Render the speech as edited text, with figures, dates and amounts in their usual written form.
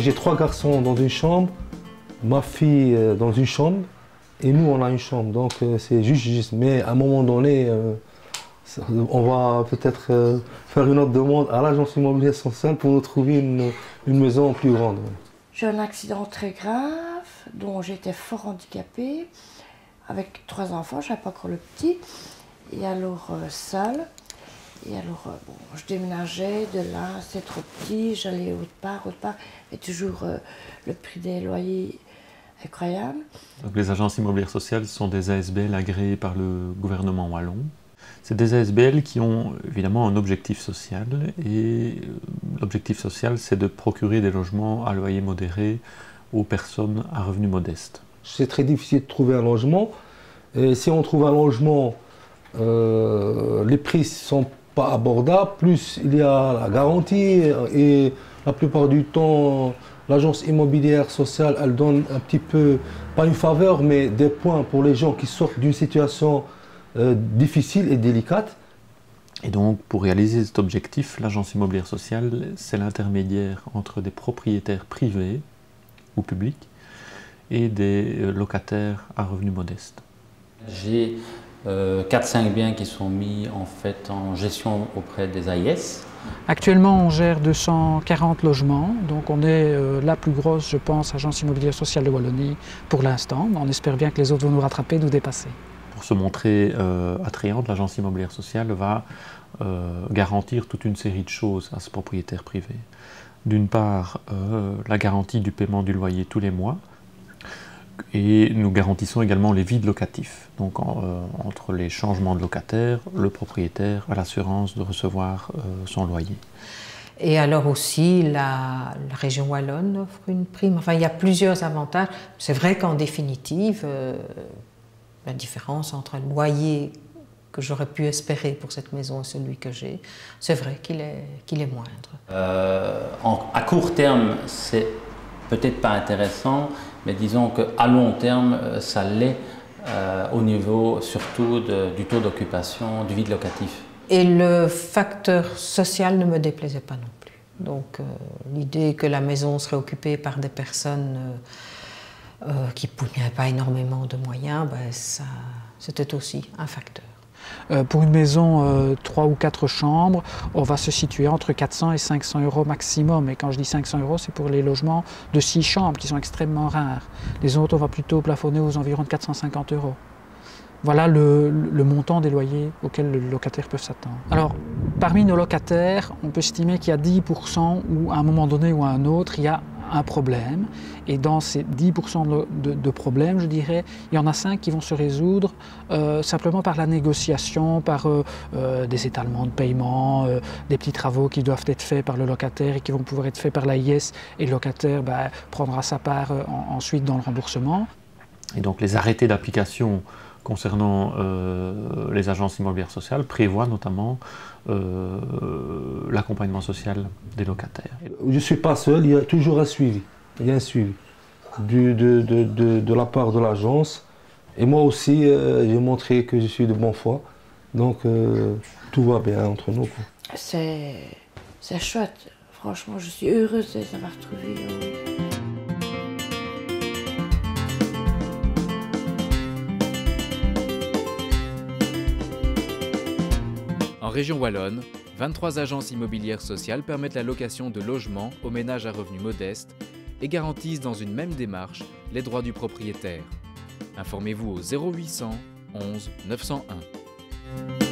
J'ai 3 garçons dans une chambre, ma fille dans une chambre, et nous on a une chambre, donc c'est juste. Mais à un moment donné, on va peut-être faire une autre demande à l'agence immobilière sociale pour nous trouver une maison plus grande. J'ai eu un accident très grave, dont j'étais fort handicapée, avec 3 enfants, je n'avais pas encore le petit, et alors seule. Et alors, bon, je déménageais de là, c'est trop petit, j'allais autre part, mais toujours le prix des loyers incroyable. Donc les agences immobilières sociales sont des ASBL agréées par le gouvernement wallon. C'est des ASBL qui ont évidemment un objectif social, et l'objectif social, c'est de procurer des logements à loyer modéré aux personnes à revenus modestes. C'est très difficile de trouver un logement, et si on trouve un logement, les prix ne sont pas abordables, plus il y a la garantie, et la plupart du temps, l'agence immobilière sociale, elle donne un petit peu, pas une faveur, mais des points pour les gens qui sortent d'une situation difficile et délicate. Et donc, pour réaliser cet objectif, l'agence immobilière sociale, c'est l'intermédiaire entre des propriétaires privés ou publics et des locataires à revenus modestes. J'ai 4-5 biens qui sont mis en fait en gestion auprès des AIS. Actuellement, on gère 240 logements, donc on est la plus grosse, je pense, agence immobilière sociale de Wallonie pour l'instant. On espère bien que les autres vont nous rattraper, nous dépasser. Pour se montrer attrayante, l'agence immobilière sociale va garantir toute une série de choses à ce propriétaire privé. D'une part, la garantie du paiement du loyer tous les mois, et nous garantissons également les vides locatifs. Donc entre les changements de locataire, le propriétaire a l'assurance de recevoir son loyer. Et alors aussi, la région wallonne offre une prime. Enfin, il y a plusieurs avantages. C'est vrai qu'en définitive, la différence entre un loyer que j'aurais pu espérer pour cette maison et celui que j'ai, c'est vrai qu'il est moindre. À court terme, c'est peut-être pas intéressant, mais disons qu'à long terme, ça l'est au niveau surtout du taux d'occupation, du vide locatif. Et le facteur social ne me déplaisait pas non plus. Donc l'idée que la maison serait occupée par des personnes qui n'avaient pas énormément de moyens, ben c'était aussi un facteur. Pour une maison 3 ou 4 chambres, on va se situer entre 400 et 500 euros maximum. Et quand je dis 500 euros, c'est pour les logements de 6 chambres qui sont extrêmement rares. Les autres, on va plutôt plafonner aux environs de 450 euros. Voilà le montant des loyers auxquels les locataires peuvent s'attendre. Alors, parmi nos locataires, on peut estimer qu'il y a 10% où à un moment donné ou à un autre, il y a un problème. Et dans ces 10% de problèmes, je dirais, il y en a 5 qui vont se résoudre simplement par la négociation, par des étalements de paiement, des petits travaux qui doivent être faits par le locataire et qui vont pouvoir être faits par l'AIS, et le locataire prendra sa part ensuite dans le remboursement. Et donc les arrêtés d'application concernant les agences immobilières sociales prévoient notamment l'accompagnement social des locataires. Je ne suis pas seul, il y a toujours un suivi. Il y a un suivi de la part de l'agence. Et moi aussi, j'ai montré que je suis de bonne foi. Donc tout va bien entre nous. C'est chouette. Franchement, je suis heureuse de les avoir trouvés. En région wallonne, 23 agences immobilières sociales permettent la location de logements aux ménages à revenus modestes et garantissent dans une même démarche les droits du propriétaire. Informez-vous au 0800 11 901.